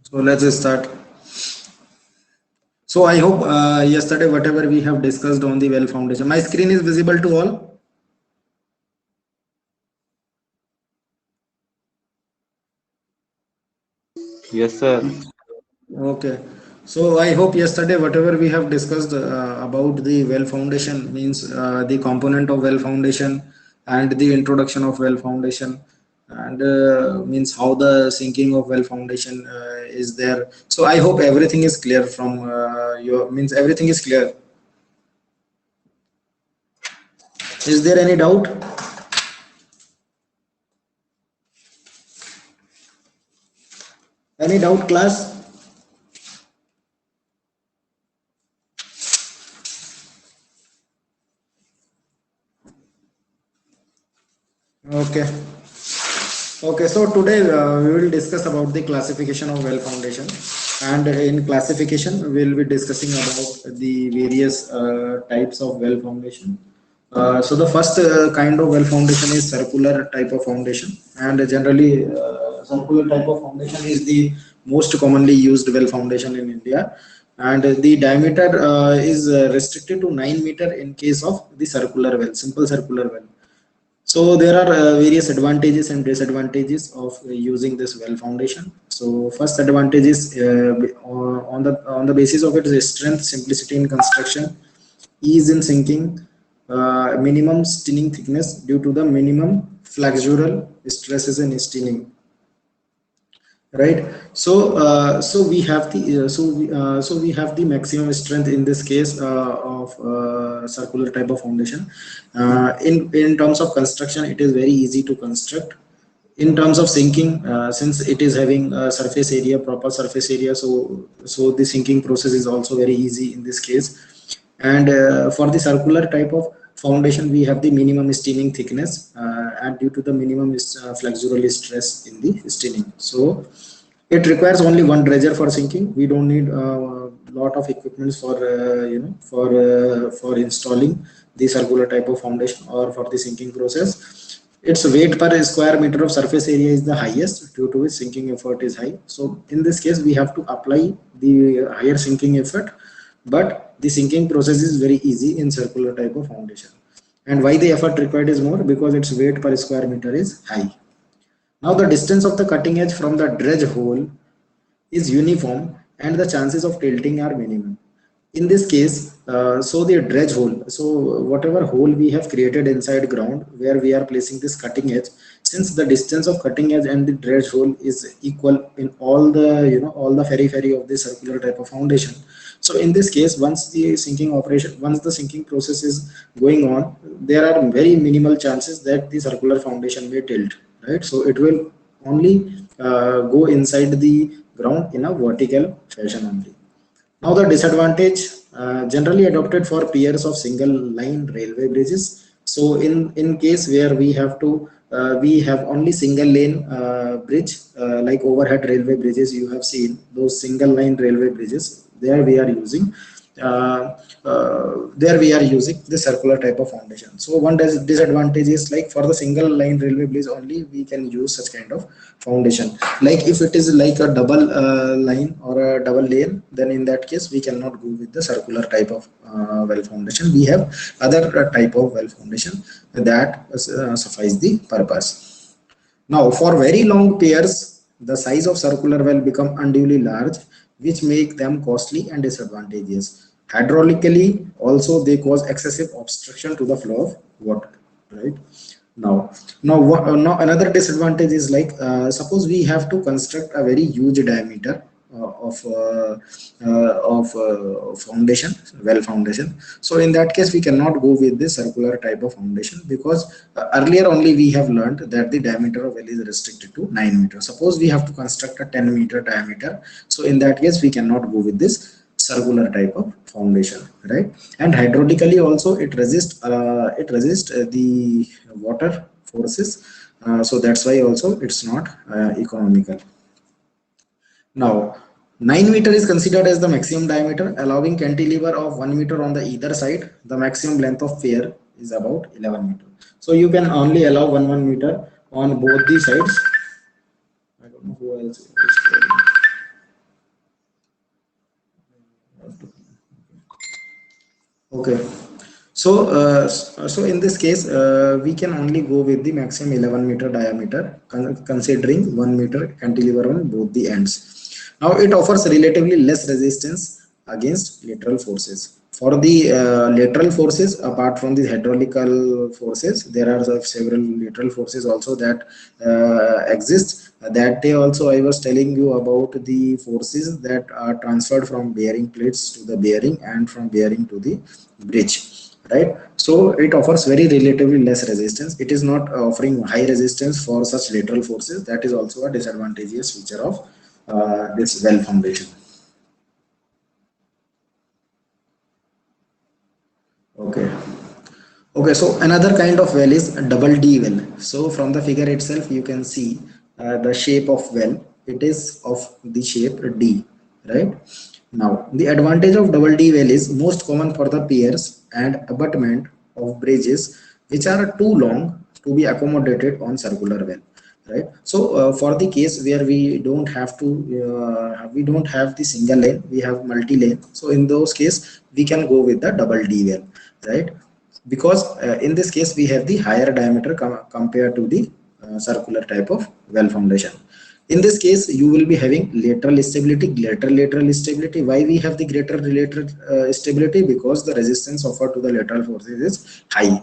So let's start. So I hope yesterday whatever we have discussed on the well foundation, my screen is visible to all. Yes, sir. Okay. So I hope yesterday whatever we have discussed about the well foundation means the component of well foundation and the introduction of well foundation and means how the sinking of well foundation is there. So I hope everything is clear from your means everything is clear. Is there any doubt? Any doubt, class? Okay. Okay, so today we will discuss about the classification of well foundation, and in classification we will be discussing about the various types of well foundation. So the first kind of well foundation is circular type of foundation, and generally circular type of foundation is the most commonly used well foundation in India, and the diameter is restricted to 9 meter in case of the circular well, simple circular well. So there are various advantages and disadvantages of using this well foundation. So first advantage is on the basis of its strength, simplicity in construction, ease in sinking, minimum steening thickness due to the minimum flexural stresses in steening, right? So we have the so we have the maximum strength in this case of circular type of foundation. In terms of construction, it is very easy to construct. In terms of sinking, since it is having surface area, proper surface area, so the sinking process is also very easy in this case. And for the circular type of foundation, we have the minimum steening thickness, and due to the minimum flexural stress in the steening, so it requires only one dredger for sinking. We don't need a lot of equipments for for installing the circular type of foundation or for the sinking process. Its weight per square meter of surface area is the highest, due to which sinking effort is high. So in this case, we have to apply the higher sinking effort, but the sinking process is very easy in circular type of foundation. And why the effort required is more? Because its weight per square meter is high. Now the distance of the cutting edge from the dredge hole is uniform and the chances of tilting are minimum. In this case, so the dredge hole, so whatever hole we have created inside ground where we are placing this cutting edge, since the distance of cutting edge and the dredge hole is equal in all the all the periphery of the circular type of foundation. So in this case, once the sinking process is going on, there are very minimal chances that the circular foundation may tilt, right? So it will only go inside the ground in a vertical fashion only. Now the disadvantage, generally adopted for piers of single line railway bridges. So in case where we have only single lane bridge, like overhead railway bridges, you have seen those single line railway bridges. There we are using the circular type of foundation. So one disadvantage is, like, for the single line railway bridge only we can use such kind of foundation. Like if it is like a double line or a double lane, then in that case we cannot go with the circular type of well foundation. We have other type of well foundation that suffice the purpose. Now for very long piers, the size of circular well become unduly large, which make them costly and disadvantageous. Hydraulically also they cause excessive obstruction to the flow of water, right? Now, now another disadvantage is, like, suppose we have to construct a very huge diameter of foundation, well foundation. So in that case, we cannot go with the circular type of foundation, because earlier only we have learned that the diameter of well is restricted to 9 meters. Suppose we have to construct a 10-meter diameter, so in that case we cannot go with this circular type of foundation, right? And hydraulically also it resists the water forces, so that's why also it's not economical. Now 9 meter is considered as the maximum diameter, allowing cantilever of 1 meter on the either side. The maximum length of pier is about 11 meter, so you can only allow 1 meter on both the sides. I don't know who else is Okay. So, so in this case, we can only go with the maximum 11 meter diameter, considering 1 meter cantilever on both the ends. Now, it offers relatively less resistance against lateral forces. For the lateral forces, apart from the hydraulical forces, there are several lateral forces also that exist. That day also I was telling you about the forces that are transferred from bearing plates to the bearing and from bearing to the bridge, right? So it offers very relatively less resistance. It is not offering high resistance for such lateral forces. That is also a disadvantageous feature of this well foundation. Okay. Okay, so another kind of well is a double D well. So from the figure itself, you can see the shape of well. It is of the shape D, right? Now, the advantage of double D well is most common for the piers and abutment of bridges which are too long to be accommodated on circular well, right? So for the case where we don't have the single lane, we have multi lane. So in those case, we can go with the double D well, right? Because in this case we have the higher diameter compared to the circular type of well foundation. In this case you will be having lateral stability, greater lateral stability. Why we have the greater lateral stability? Because the resistance offered to the lateral forces is high,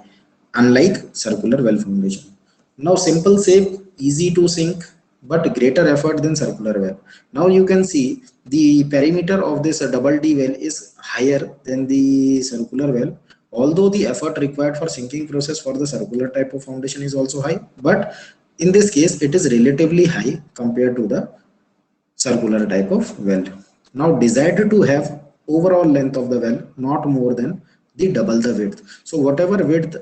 unlike circular well foundation. Now simple shape, easy to sink, but greater effort than circular well. Now you can see the perimeter of this double D well is higher than the circular well, although the effort required for sinking process for the circular type of foundation is also high, but in this case it is relatively high compared to the circular type of well. Now desired to have overall length of the well not more than the double the width. So whatever width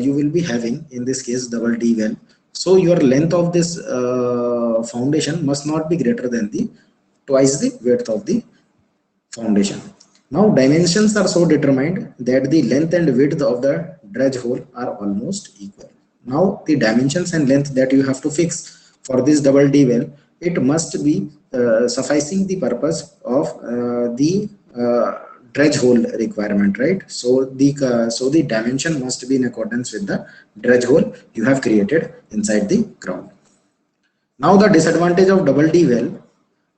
you will be having, in this case double D well, so your length of this foundation must not be greater than the twice the width of the foundation. Now dimensions are so determined that the length and width of the dredge hole are almost equal. Now the dimensions and length that you have to fix for this double D well, it must be sufficing the purpose of the dredge hole requirement, right? So the dimension must be in accordance with the dredge hole you have created inside the ground. Now the disadvantage of double D well: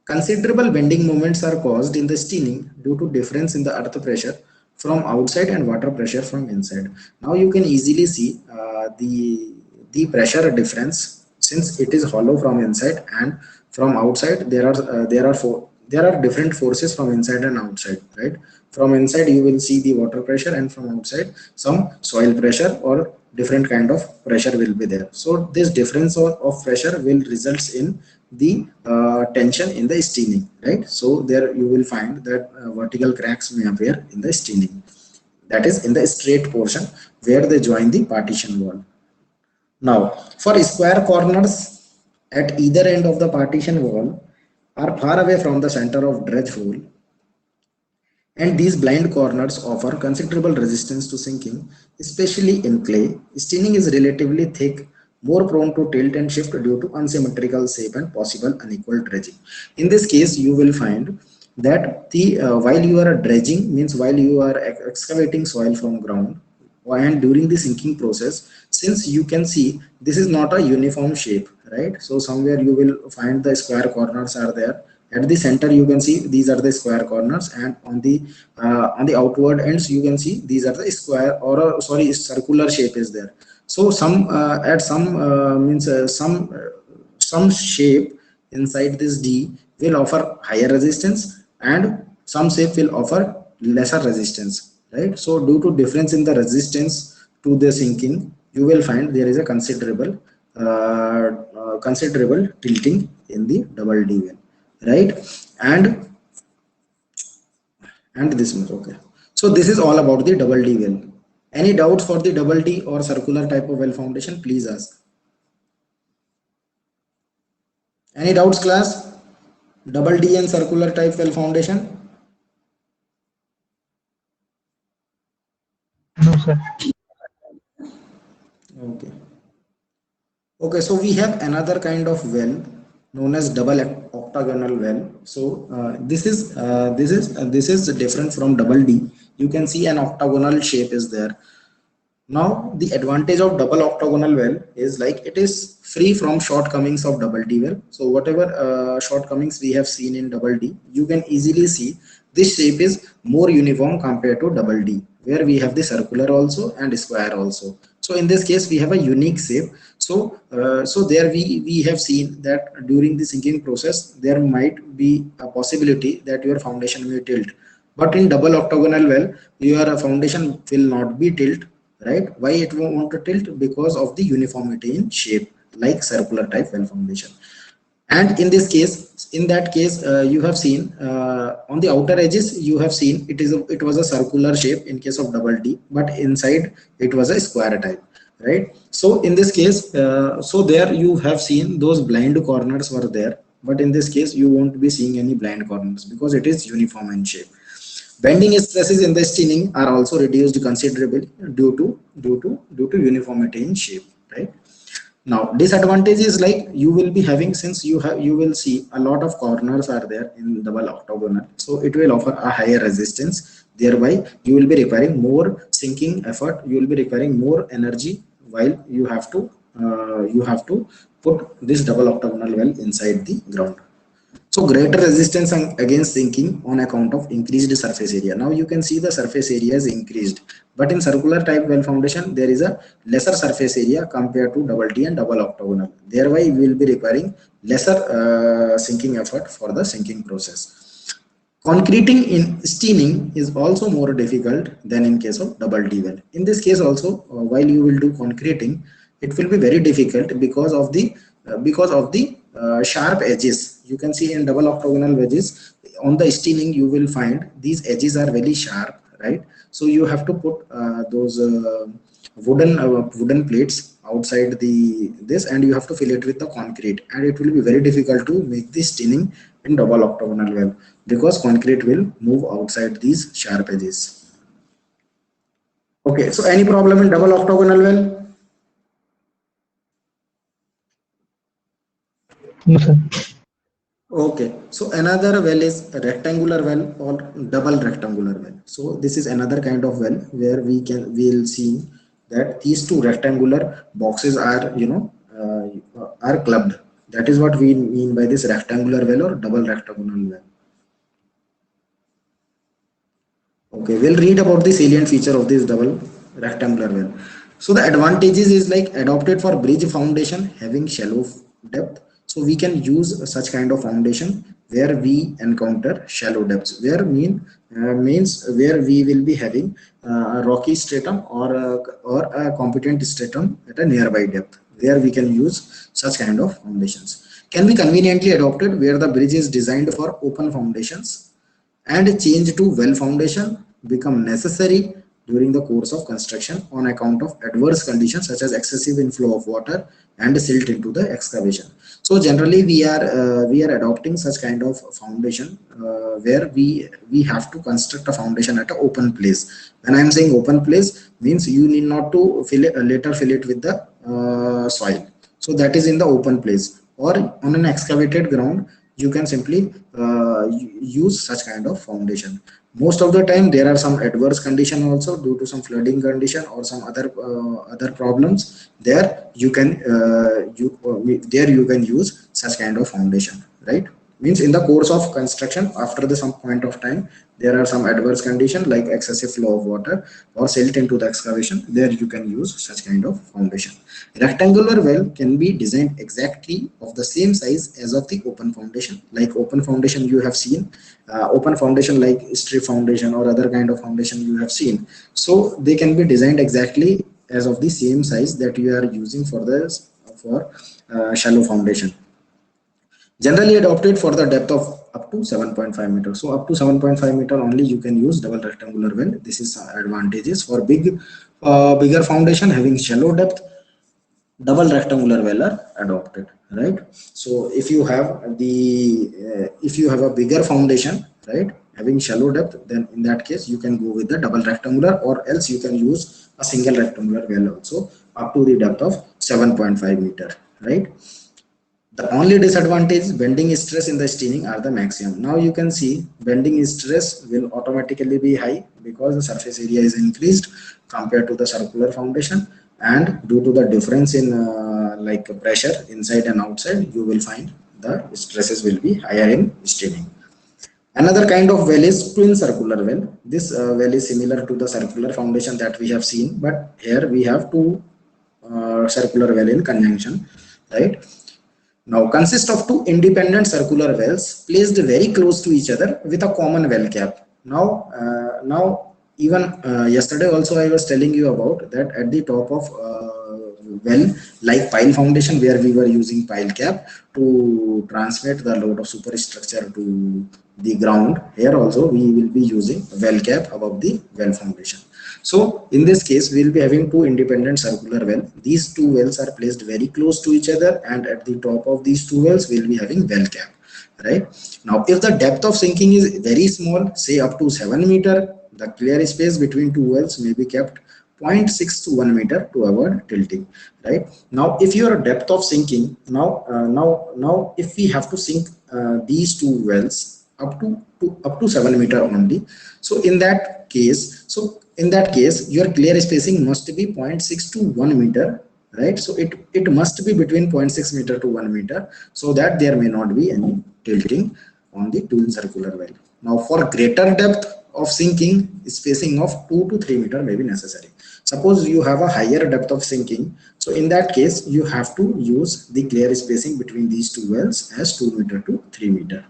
considerable bending moments are caused in the steening due to difference in the earth pressure from outside and water pressure from inside. Now you can easily see the pressure difference, since it is hollow from inside and from outside. There are different forces from inside and outside, right? From inside you will see the water pressure, and from outside some soil pressure or different kind of pressure will be there. So this difference of pressure will results in the tension in the steening, right? So there you will find that vertical cracks may appear in the steening, that is in the straight portion where they join the partition wall. Now for square corners at either end of the partition wall are far away from the center of dredge hole, and these blind corners offer considerable resistance to sinking, especially in clay. Steening is relatively thick, more prone to tilt and shift due to unsymmetrical shape and possible unequal dredging. In this case, you will find that the while you are dredging, means while you are excavating soil from ground, and during the sinking process, since you can see this is not a uniform shape, right? So somewhere you will find the square corners are there. At the center you can see these are the square corners, and on the outward ends you can see these are the square, or sorry, circular shape is there. So some at some means some shape inside this D will offer higher resistance, and some shape will offer lesser resistance, right? So due to difference in the resistance to the sinking, you will find there is a considerable tilting in the double D well, right? And this much. Okay, so this is all about the double D well. Any doubts for the double D or circular type of well foundation? Please ask. Any doubts, class? Double D and circular type well foundation? No, sir. Okay. Okay, so we have another kind of well known as double octagonal well. So this is different from double D. you can see an octagonal shape is there. Now the advantage of double octagonal well is like it is free from shortcomings of double D well. So whatever shortcomings we have seen in double D, you can easily see this shape is more uniform compared to double D, where we have the circular also and square also. So in this case we have a unique shape. So there we have seen that during the sinking process there might be a possibility that your foundation will tilt, but in double octagonal well your foundation will not be tilt, right? Why it won't want to tilt? Because of the uniformity in shape, like circular type well foundation. And in this case, in that case, you have seen on the outer edges, you have seen it was a circular shape in case of double D, but inside it was a square type, right? So in this case, so there you have seen those blind corners were there, but in this case you won't be seeing any blind corners because it is uniform in shape. Bending stresses in the steening are also reduced considerably due to uniformity in shape, right? Now disadvantage is like you will be having, since you will see a lot of corners are there in double octagonal, so it will offer a higher resistance, thereby you will be requiring more sinking effort, you will be requiring more energy while you have to put this double octagonal well inside the ground. So greater resistance against sinking on account of increased surface area. Now you can see the surface area is increased, but in circular type well foundation there is a lesser surface area compared to double T and double octagonal. Thereby we will be requiring lesser sinking effort for the sinking process. Concreting in steening is also more difficult than in case of double D well. In this case also, while you will do concreting, it will be very difficult because of the sharp edges. You can see in double octagonal wedges on the steening you will find these edges are very sharp, right? So you have to put those wooden plates outside the this, and you have to fill it with the concrete, and it will be very difficult to make the steening in double octagonal well because concrete will move outside these sharp edges. Okay, so any problem in double octagonal well? No, sir. Okay, so another well is a rectangular well or double rectangular well. So this is another kind of well where we'll see that these two rectangular boxes are are clubbed. That is what we mean by this rectangular well or double rectangular well. Okay, we'll read about the salient feature of this double rectangular well. So the advantages is like adopted for bridge foundation having shallow depth. So we can use such kind of foundation where we encounter shallow depths, where means where we will be having a rocky stratum or a competent stratum at a nearby depth, where we can use such kind of foundations. Can be conveniently adopted where the bridge is designed for open foundations, and change to well foundation become necessary during the course of construction on account of adverse conditions such as excessive inflow of water and silt into the excavation. So generally we are adopting such kind of foundation where we have to construct a foundation at an open place. When I am saying open place, means you need not to later fill it with the soil. So that is in the open place, or on an excavated ground you can simply use such kind of foundation. Most of the time there are some adverse condition also due to some flooding condition or some other problems. There you can you can use such kind of foundation, right? Means in the course of construction, after the some point of time there are some adverse condition like excessive flow of water or silt into the excavation. There you can use such kind of foundation. Rectangular well can be designed exactly of the same size as of the open foundation. Like open foundation you have seen, open foundation like strip foundation or other kind of foundation you have seen. So they can be designed exactly as of the same size that you are using for this for shallow foundation. Generally adopted for the depth of up to 7.5 meters. So up to 7.5 meter only you can use double rectangular well. This is advantages for bigger foundation having shallow depth. Double rectangular well are adopted, right? So if you have a bigger foundation, right, having shallow depth, then in that case you can go with the double rectangular, or else you can use a single rectangular well also up to the depth of 7.5 meter, right? The only disadvantage, bending stress in the staining are the maximum. Now you can see bending stress will automatically be high because the surface area is increased compared to the circular foundation, and due to the difference in like pressure inside and outside, you will find the stresses will be higher in staining. Another kind of well is twin circular well. This well is similar to the circular foundation that we have seen, but here we have two circular well in conjunction, right? Now consist of two independent circular wells placed very close to each other with a common well cap. Now even yesterday also I was telling you about that at the top of well, like pile foundation where we were using pile cap to transmit the load of superstructure to the ground, here also we will be using well cap above the well foundation. So in this case we will be having two independent circular well. These two wells are placed very close to each other, and at the top of these two wells we will be having well cap, right? Now if the depth of sinking is very small, say up to 7 meter, the clear space between two wells may be kept 0.6 to 1 meter to avoid tilting, right? Now if your depth of sinking, now if we have to sink these two wells up to 7 meter only, so in that case your clear spacing must be 0.6 to 1 meter, right? So it must be between 0.6 meter to 1 meter, so that there may not be any tilting on the twin circular well. Now for greater depth of sinking, spacing of 2 to 3 meter may be necessary. Suppose you have a higher depth of sinking, so in that case you have to use the clear spacing between these two wells as 2 meter to 3 meter.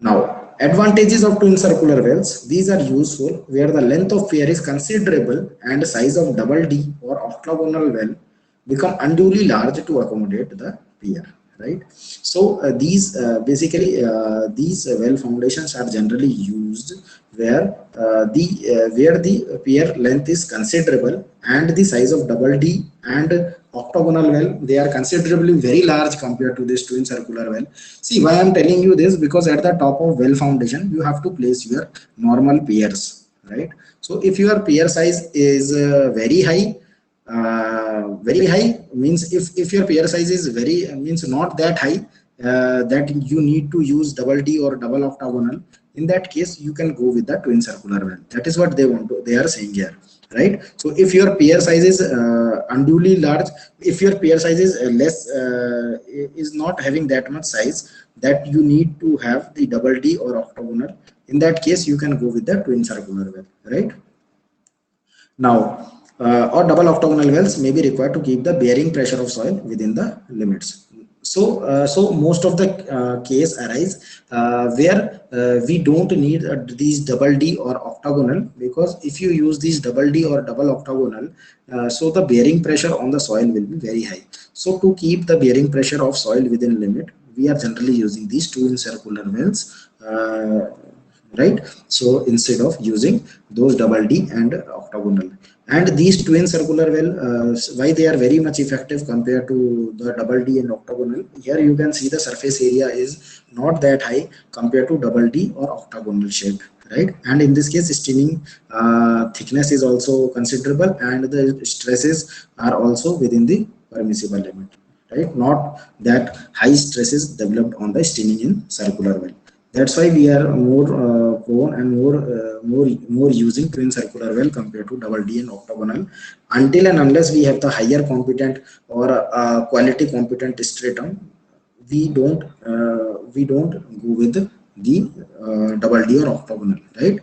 Now advantages of twin circular wells, these are useful where the length of pier is considerable and size of double D or octagonal well become unduly large to accommodate the pier, right? So these basically these well foundations are generally used where where the pier length is considerable and the size of double D and octagonal well, they are considerably very large compared to this twin circular well. See why I'm telling you this, because at the top of well foundation you have to place your normal piers, right? So if your pier size is very high means, if your pier size is very means not that high, that you need to use double D or double octagonal, in that case you can go with the twin circular well. That is what they are saying here, right? So if your pier size is unduly large, if your pier size is less is not having that much size that you need to have the double D or octagonal, in that case you can go with the twin circular well, right? Now, or double octagonal wells may be required to keep the bearing pressure of soil within the limits. So most of the case arise where we don't need these double D or octagonal, because if you use these double D or double octagonal, so the bearing pressure on the soil will be very high. So to keep the bearing pressure of soil within limit, we are generally using these twin circular wells, right? So instead of using those double D and octagonal, and these twin circular well, why they are very much effective compared to the double D and octagonal, here you can see the surface area is not that high compared to double D or octagonal shape, right? And in this case staining thickness is also considerable and the stresses are also within the permissible limit, right? Not that high stresses developed on the staining in circular well. That's why we are more prone and more using twin circular well compared to double D and octagonal, until and unless we have the higher competent or quality competent stratum, we don't go with the double D or octagonal, right?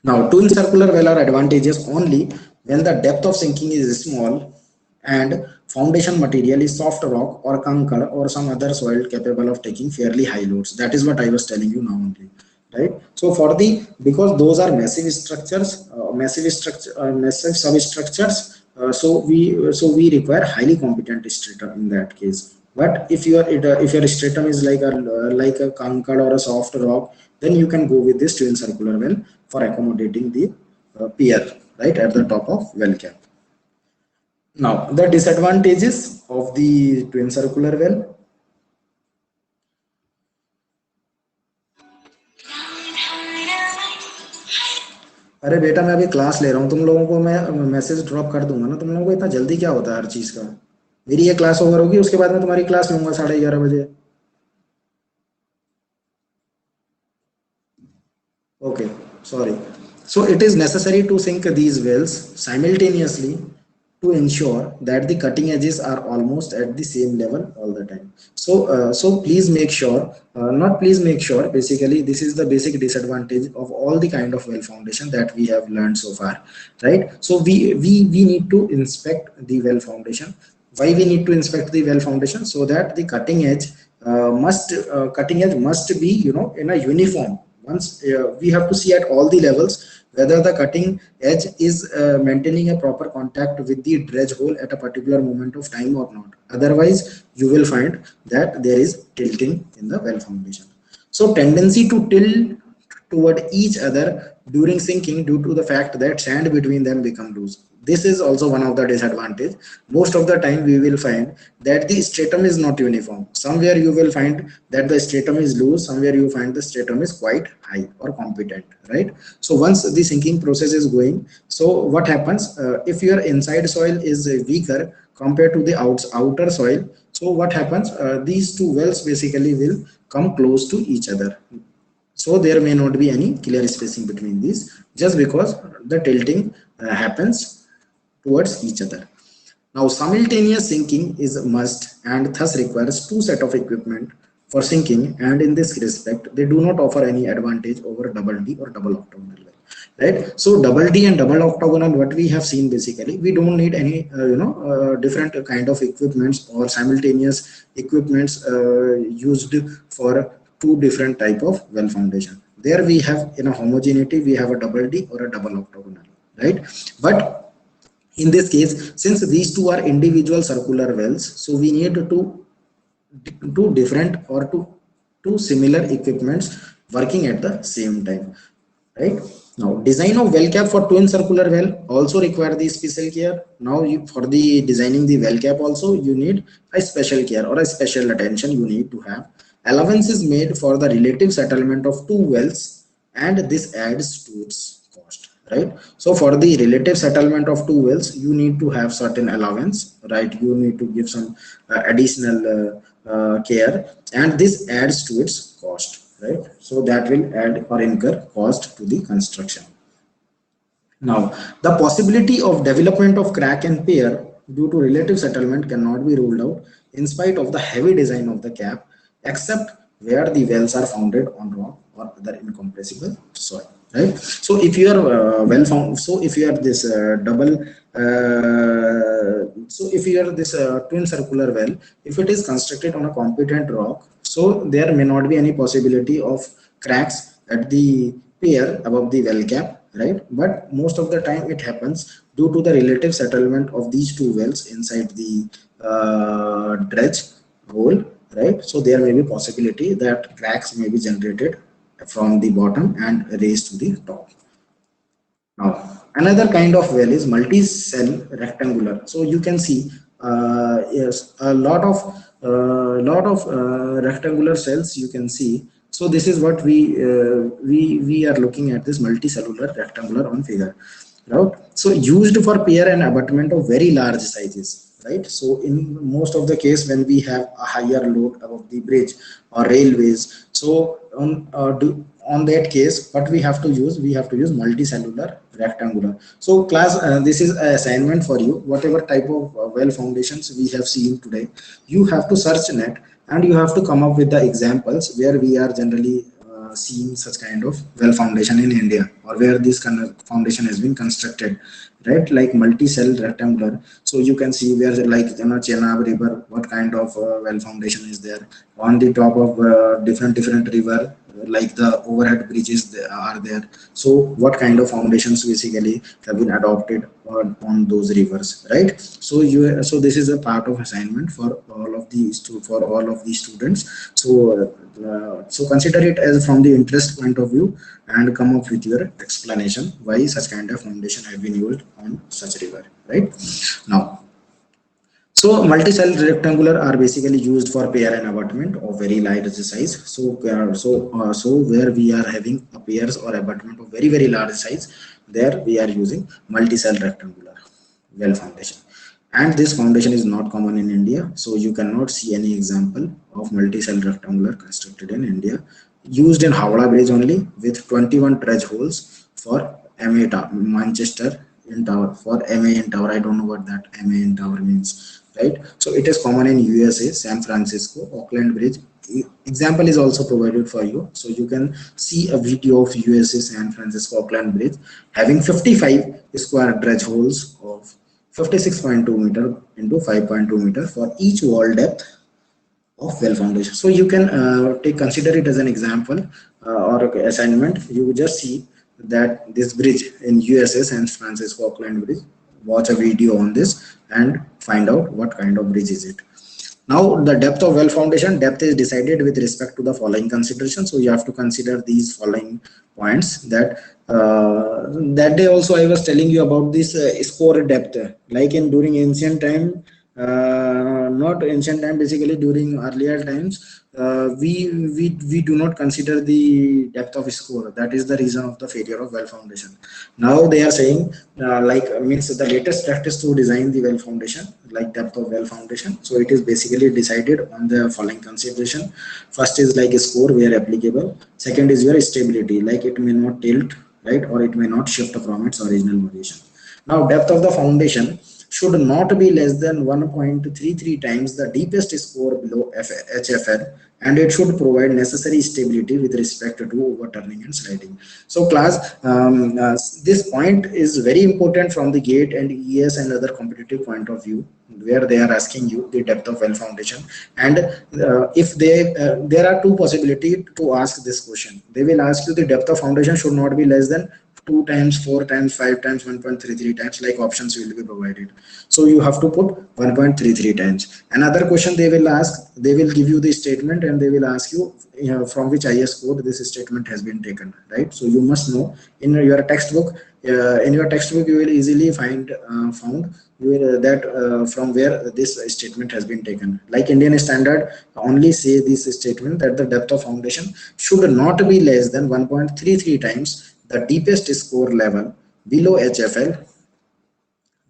Now twin circular well are advantageous only when the depth of sinking is small and foundation material is soft rock or concrete or some other soil capable of taking fairly high loads. That is what I was telling you now only, right? So for the, because those are massive structures, massive substructures, so we require highly competent stratum in that case. But if your stratum is like a concrete or a soft rock, then you can go with this twin circular well for accommodating the pier right at the top of well cap. Now, the disadvantages of the twin circular well. अरे बेटा मैं अभी class ले रहा हूँ, तुम लोगों को मैं मैसेज ड्रॉप कर दूंगा ना, तुम लोगों को इतना जल्दी क्या होता है हर चीज का। मेरी ये क्लास ओवर होगी, उसके बाद मैं तुम्हारी क्लास लूंगा 11:30 बजे। Okay, sorry. So it is necessary to sink these wells simultaneously to ensure that the cutting edges are almost at the same level all the time. So please make sure, not please make sure, basically this is the basic disadvantage of all the kind of well foundation that we have learned so far, right? So we need to inspect the well foundation. Why we need to inspect the well foundation? So that the cutting edge must be, in a uniform. Once we have to see at all the levels whether the cutting edge is maintaining a proper contact with the dredge hole at a particular moment of time or not. Otherwise you will find that there is tilting in the well foundation. So tendency to tilt toward each other during sinking due to the fact that sand between them become loose. This is also one of the disadvantage. Most of the time we will find that the stratum is not uniform. Somewhere you will find that the stratum is loose, somewhere you find the stratum is quite high or competent, right? So once the sinking process is going, so what happens, if your inside soil is weaker compared to the outer soil, so what happens, these two wells basically will come close to each other. So there may not be any clear spacing between these, just because the tilting happens towards each other. Now simultaneous sinking is a must and thus requires two set of equipment for sinking, and in this respect they do not offer any advantage over double D or double octagonal well, right? So double D and double octagonal, what we have seen, basically we don't need any different kind of equipments or simultaneous equipments used for two different type of well foundation. There we have, in a homogeneity, we have a double D or a double octagonal, right? But in this case, since these two are individual circular wells, so we need two different or two similar equipments working at the same time, right? Now design of well cap for twin circular well also require the special care. Now for the designing the well cap also you need a special care or a special attention you need to have. Allowance is made for the relative settlement of two wells, and this adds to its cost, right? So for the relative settlement of two wells you need to have certain allowance, right? You need to give some additional care, and this adds to its cost, right? So that will add or incur cost to the construction. Now the possibility of development of crack and tear due to relative settlement cannot be ruled out in spite of the heavy design of the cap, except where the wells are founded on rock or other incompressible soil, right? So if you are well found, so if you are this double so if you are this twin circular well, if it is constructed on a competent rock, so there may not be any possibility of cracks at the pier above the well cap, right? But most of the time it happens due to the relative settlement of these two wells inside the dredge hole, right? So there may be possibility that cracks may be generated from the bottom and raised to the top. Now, another kind of well is multi-cell rectangular. So you can see, yes, a lot of rectangular cells you can see. So this is what we are looking at, this multicellular rectangular on figure, right? So used for pier and abutment of very large sizes, right? So in most of the case when we have a higher load above the bridge or railways, so on that case what we have to use, multicellular rectangular. So class, this is an assignment for you. Whatever type of well foundations we have seen today, you have to search net and you have to come up with the examples where we are generally seeing such kind of well foundation in India, or where this kind of foundation has been constructed, right? Like multi-cell rectangular. So you can see where, like, Chenab river, what kind of well foundation is there on the top of different river, like the overhead bridges are there. So what kind of foundations basically have been adopted on those rivers, right? So so this is a part of assignment for all of these students. So consider it as from the interest point of view and come up with your explanation why such kind of foundation have been used on such river, right? Now, so multi-cell rectangular are basically used for pier and abutment of very large size. So where we are having a piers or abutment of very large size, there we are using multi-cell rectangular well foundation. And this foundation is not common in India, so you cannot see any example of multi-cell rectangular constructed in India. Used in Howrah Bridge only, with 21 dredge holes for MA Tower, Manchester in Tower, for MA in Tower. I don't know what that MA in Tower means, right? So it is common in USA, San Francisco, Auckland Bridge. Example is also provided for you, so you can see a video of USA, San Francisco, Auckland Bridge having 55 square dredge holes of 56.2 meter into 5.2 meter for each wall depth of well foundation. So you can consider it as an example or assignment. You just see that this bridge in USA, San Francisco Auckland Bridge, watch a video on this and find out what kind of bridge is it. Now the depth of well foundation, depth is decided with respect to the following considerations. So you have to consider these following points. That that day also I was telling you about this score depth, like in during ancient time, not ancient time, basically during earlier times, we do not consider the depth of score. That is the reason of the failure of well foundation. Now they are saying means the latest practice to design the well foundation, like depth of well foundation. So it is basically decided on the following consideration. First is like a score where applicable. Second is your stability, like it may not tilt, right, or it may not shift from its original position. Now depth of the foundation should not be less than 1.33 times the deepest score below HFL, and it should provide necessary stability with respect to overturning and sliding. So class, this point is very important from the GATE and ES and other competitive point of view, where they are asking you the depth of well foundation. And if there are two possibilities to ask this question. They will ask you the depth of foundation should not be less than 2 times, 4 times, 5 times, 1.33 times, like options will be provided. So you have to put 1.33 times. Another question they will ask, they will give you the statement and they will ask you, from which IS code this statement has been taken, right? So you must know in your textbook. In your textbook, you will easily found that from where this statement has been taken. Like Indian standard only say this statement that the depth of foundation should not be less than 1.33 times the deepest score level below HFL,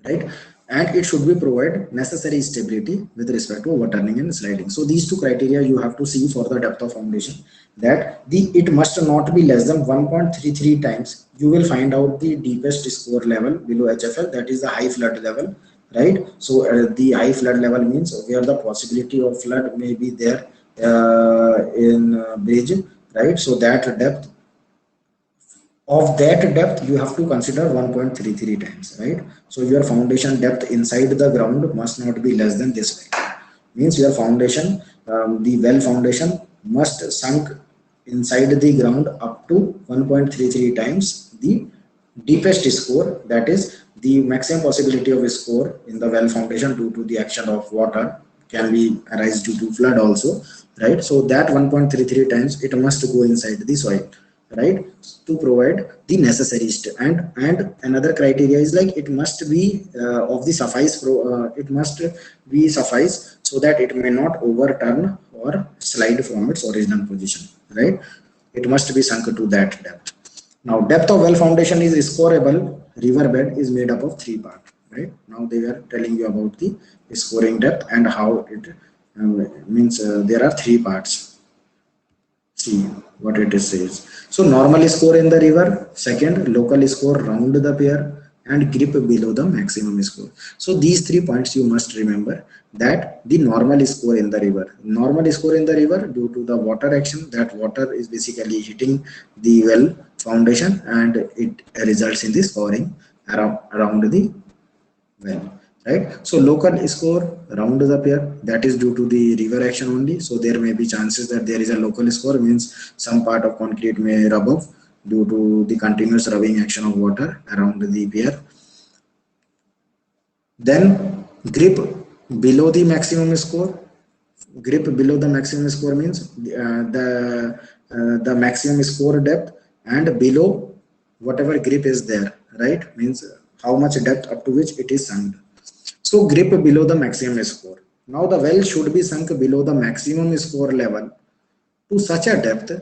right? And it should be provide necessary stability with respect to overturning and sliding. So these two criteria you have to see for the depth of foundation, that it must not be less than 1.33 times. You will find out the deepest score level below HFL, that is the high flood level, right? So the high flood level means where the possibility of flood may be there in bridge, right? So that depth, of that depth you have to consider 1.33 times, right? So your foundation depth inside the ground must not be less than this value. Means your foundation, the well foundation must sunk inside the ground up to 1.33 times the deepest score, that is the maximum possibility of a score in the well foundation due to the action of water, can be arise due to flood also, right? So that 1.33 times it must go inside the soil, right, to provide the necessary and another criteria is like it must be of the suffice it must be suffice so that it may not overturn or slide from its original position, right? It must be sunk to that depth. Now depth of well foundation is scoreable riverbed is made up of 3 parts, right? Now they are telling you about the scoring depth and how it means there are 3 parts. See what it says. So normal score in the river, second local score round the pier, and grip below the maximum score. So these 3 points you must remember, that the normal score in the river. Normal score in the river due to the water action, that water is basically hitting the well foundation and it results in the scoring around the well, right? So local score round the pier, that is due to the river action only. So there may be chances that there is a local score, means some part of concrete may rub off due to the continuous rubbing action of water around the pier. Then grip below the maximum score. Grip below the maximum score means the maximum score depth and below whatever grip is there, right? Means how much depth up to which it is sunk. So grip below the maximum score. Now the well should be sunk below the maximum score level to such a depth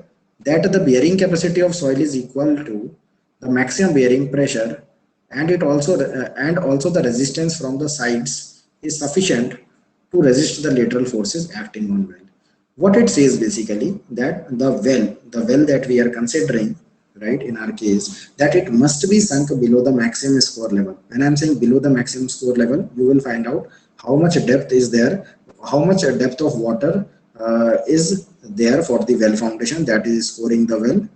that the bearing capacity of soil is equal to the maximum bearing pressure, and it also and also the resistance from the sides is sufficient to resist the lateral forces acting on well. What it says basically that the well that we are considering, right, in our case, that it must be sunk below the maximum score level. When I'm saying below the maximum score level, you will find out how much depth is there, how much depth of water is there for the well foundation that is scoring the well.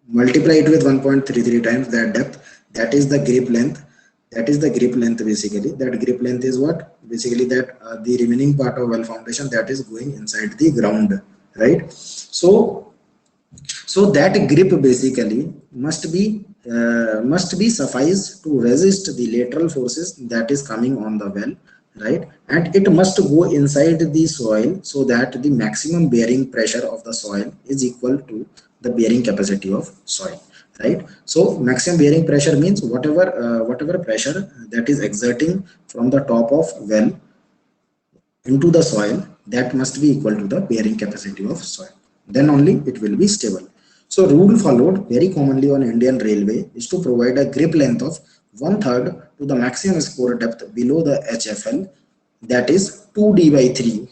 Multiply it with 1.33 times that depth. That is the grip length. That is the grip length basically. That grip length is what? Basically that the remaining part of well foundation that is going inside the ground, right? So that grip basically must be suffice to resist the lateral forces that is coming on the well, right? And it must go inside the soil so that the maximum bearing pressure of the soil is equal to the bearing capacity of soil, right? So maximum bearing pressure means whatever pressure that is exerting from the top of well into the soil, that must be equal to the bearing capacity of soil. Then only it will be stable. So rule followed very commonly on Indian Railway is to provide a grip length of 1/3 to the maximum score depth below the HFL, that is 2D by 3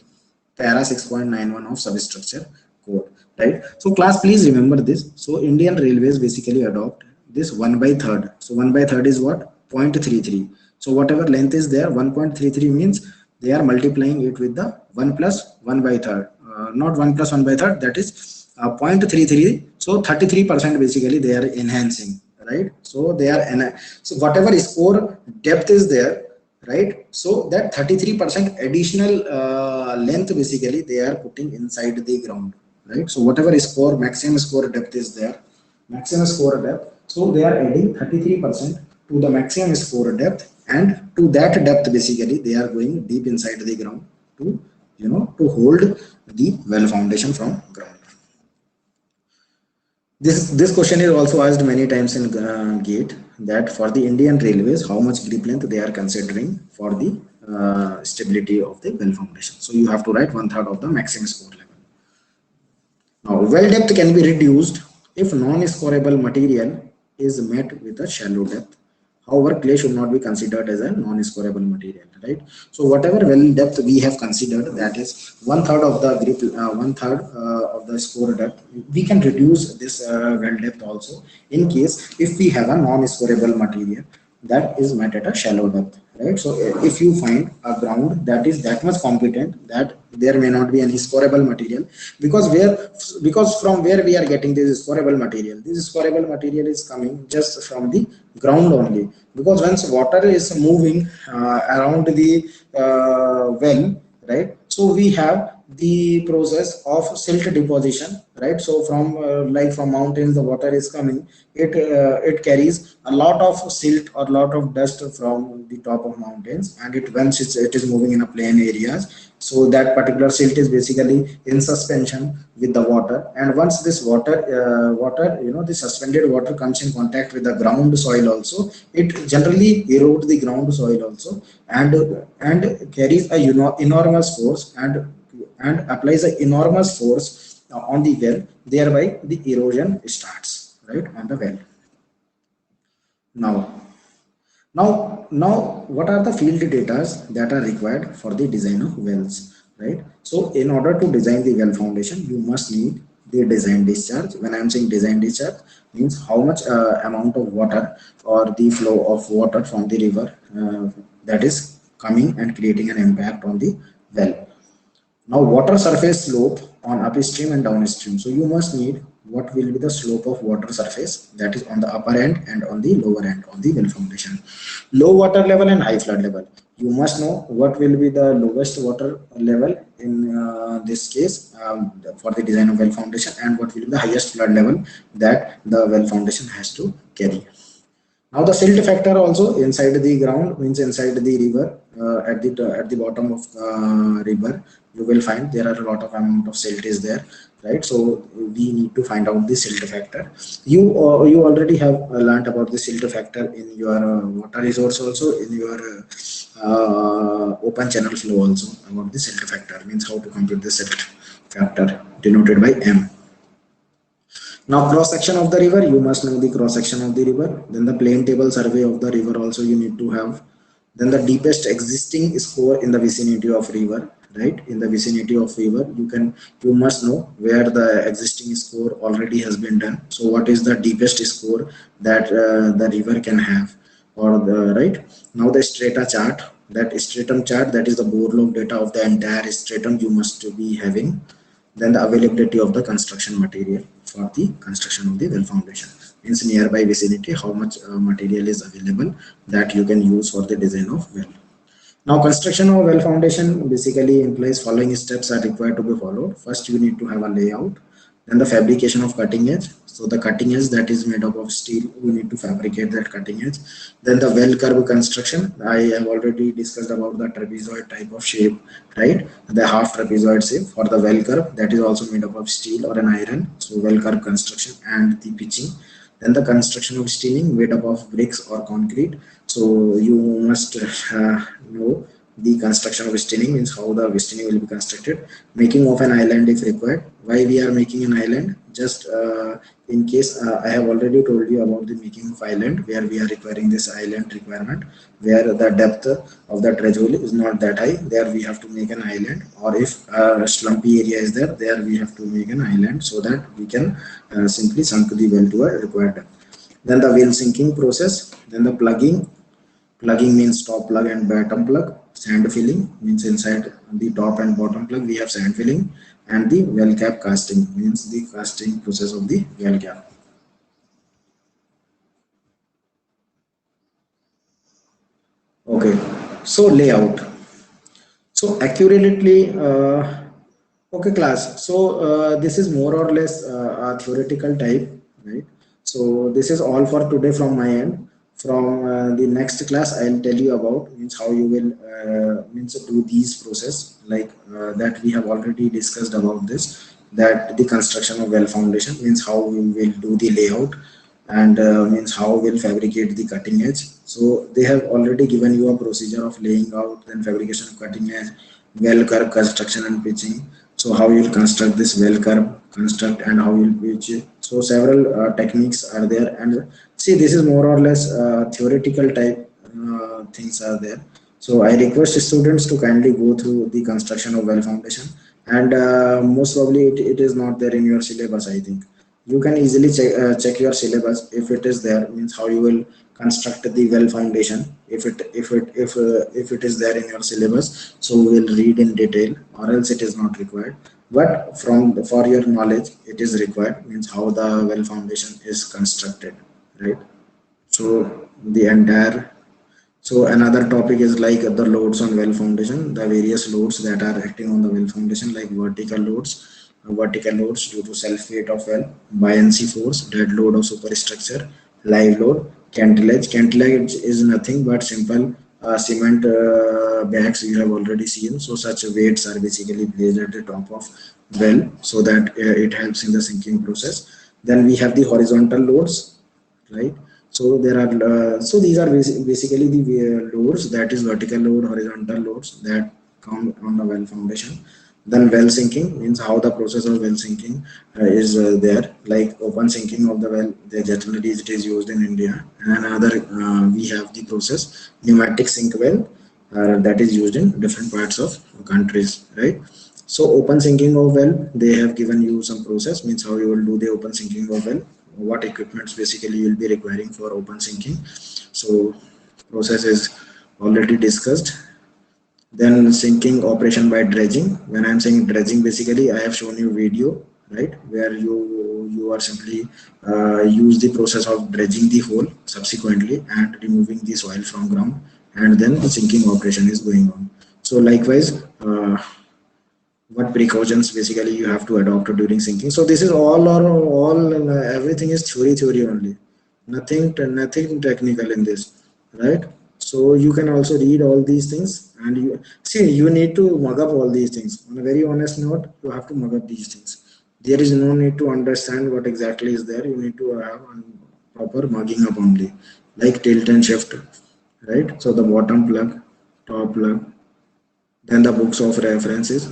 para 6.91 of substructure code, right? So class, please remember this. So Indian Railways basically adopt this 1/3. So 1/3 is what? 0.33. So whatever length is there, 1.33 means they are multiplying it with the 1 plus 1/3, not 1 plus 1/3, that is 0.33. So 33% basically they are enhancing, right? So they are so whatever score depth is there, right? So that 33% additional length basically they are putting inside the ground, right? So whatever score maximum score depth is there, maximum score depth, so they are adding 33% to the maximum score depth, and to that depth basically they are going deep inside the ground to, you know, to hold the well foundation from ground. This question is also asked many times in GATE, that for the Indian Railways how much grip length they are considering for the stability of the well foundation. So you have to write 1/3 of the maximum score level. Now well depth can be reduced if non-scoreable material is met with a shallow depth. However, clay should not be considered as a non-scoreable material, right? So whatever well depth we have considered, that is 1/3 of the grip, 1/3 of the score depth, we can reduce this well depth also in case if we have a non-scoreable material that is met at a shallow depth, right? So if you find a ground that is that much competent that there may not be any scoreable material, because from where we are getting this scoreable material is coming just from the ground only, because once water is moving around the well, right? So we have the process of silt deposition, right? So from like from mountains the water is coming, it carries a lot of silt or lot of dust from the top of mountains, and it is moving in a plain areas. So that particular silt is basically in suspension with the water, and once this water, you know, the suspended water comes in contact with the ground soil also, it generally erodes the ground soil also, and carries a enormous force, and applies an enormous force on the well, thereby the erosion starts, right, on the well. Now what are the field data that are required for the design of wells, right? So in order to design the well foundation, you must need the design discharge. When I am saying design discharge, means how much amount of water or the flow of water from the river that is coming and creating an impact on the well. Now water surface slope on upstream and downstream. So you must need what will be the slope of water surface that is on the upper end and on the lower end of the well foundation. Low water level and high flood level. You must know what will be the lowest water level in this case for the design of well foundation, and what will be the highest flood level that the well foundation has to carry. Now the silt factor also inside the ground, means inside the river, at the bottom of river, you will find there are a lot of amount of silt is there, right? So we need to find out the silt factor. You already have learned about the silt factor in your water resource also, in your open channel flow also, about the silt factor, means how to compute the silt factor denoted by M. Now cross section of the river, you must know the cross section of the river. Then the plane table survey of the river also you need to have. Then the deepest existing score in the vicinity of river, right? In the vicinity of river, you must know where the existing score already has been done. So what is the deepest score that the river can have, or the right? Now the strata chart, that stratum chart, that is the bore log data of the entire stratum you must be having. Then the availability of the construction material for the construction of the well foundation, means nearby vicinity how much material is available that you can use for the design of well. Now construction of well foundation basically implies following steps are required to be followed. First you need to have a layout, then the fabrication of cutting edge. So the cutting edge that is made up of steel, we need to fabricate that cutting edge. Then the well curve construction, I have already discussed about the trapezoid type of shape, right? The half trapezoid shape for the well curve, that is also made up of steel or an iron. So well curve construction and the pitching. Then the construction of steening made up of bricks or concrete. So you must know the construction of steening, means how the steening will be constructed. Making of an island if required. Why we are making an island? Just in case I have already told you about the making of island, where we are requiring this island requirement, where the depth of the dredge hole is not that high, there we have to make an island. Or if a slumpy area is there, there we have to make an island so that we can simply sunk the well to a required depth. Then the well sinking process. Then the plugging. Plugging means top plug and bottom plug. Sand filling means inside the top and bottom plug we have sand filling. And the well cap casting means the casting process of the well cap. Okay, so layout. So accurately, okay class. So this is more or less a theoretical type, right? So this is all for today from my end. From the next class, I'll tell you about means how you will means do these process, like that we have already discussed about this. That the construction of well foundation means how we will do the layout, and means how we'll fabricate the cutting edge. So they have already given you a procedure of laying out, then fabrication of cutting edge, well curve construction and pitching. So how you'll construct this well curve construct and how you'll pitch it. So several techniques are there, and see this is more or less theoretical type things are there. So I request students to kindly go through the construction of well foundation, and most probably it is not there in your syllabus, I think. You can easily check your syllabus. If it is there, means how you will construct the well foundation. If it is there in your syllabus, so we will read in detail, or else it is not required. But for your knowledge it is required, means how the well foundation is constructed, right? So the entire, so another topic is like the loads on well foundation, the various loads that are acting on the well foundation, like vertical loads due to self weight of well, buoyancy force, dead load of superstructure, live load, cantilage. Cantilage is nothing but simple cement bags you have already seen. So such weights are basically placed at the top of well so that it helps in the sinking process. Then we have the horizontal loads, right? So there are so these are basically the loads, that is vertical load, horizontal loads that come on the well foundation. Then well sinking means how the process of well sinking is there, like open sinking of the well. The generally it is used in India, and another we have the process pneumatic sink well that is used in different parts of countries, right? So open sinking of well, they have given you some process, means how you will do the open sinking of well, what equipments basically you will be requiring for open sinking. So process is already discussed. Then sinking operation by dredging. When I'm saying dredging, basically I have shown you video, right, where you are simply use the process of dredging the hole subsequently and removing the soil from ground, and then the sinking operation is going on. So likewise, what precautions basically you have to adopt during sinking. So this is all everything is theory only, nothing technical in this, right? So you can also read all these things, and you see you need to mug up all these things. On a very honest note, you have to mug up these things. There is no need to understand what exactly is there. You need to have a proper mugging up only, like tilt and shift, right? So the bottom plug, top plug, then the books of references,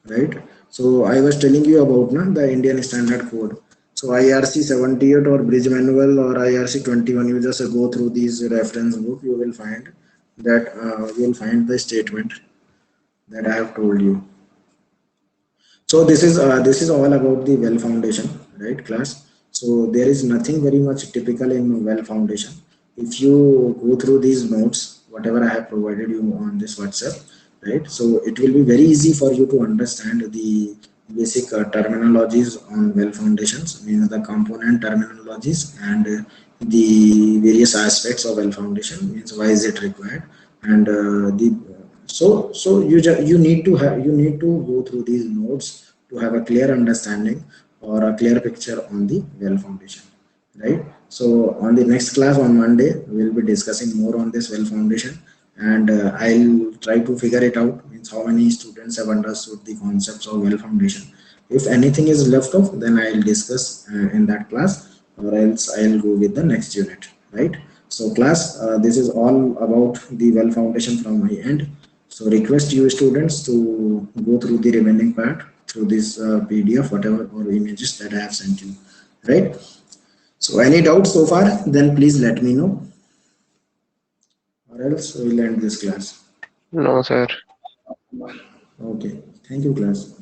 right? So I was telling you about the Indian standard code. So IRC 78 or bridge manual or IRC 21, you just go through these reference book, you will find that you'll find the statement that I have told you. So this is all about the well foundation, right, class? So there is nothing very much typical in well foundation. If you go through these notes, whatever I have provided you on this WhatsApp, right? So it will be very easy for you to understand the basic terminologies on well foundations, the component terminologies and the various aspects of well foundation, means why is it required, and the so you need to have, you need to go through these notes to have a clear understanding or a clear picture on the well foundation, right? So on the next class on Monday we'll be discussing more on this well foundation, and I'll try to figure it out, means how many students have understood the concepts of well foundation. If anything is left off, then I'll discuss in that class, or else I'll go with the next unit, right? So class, this is all about the well foundation from my end. So request you students to go through the remaining part through this PDF, whatever, or images that I have sent you, right? So any doubts so far, then please let me know, or else we'll end this class. No, sir. Okay, thank you class.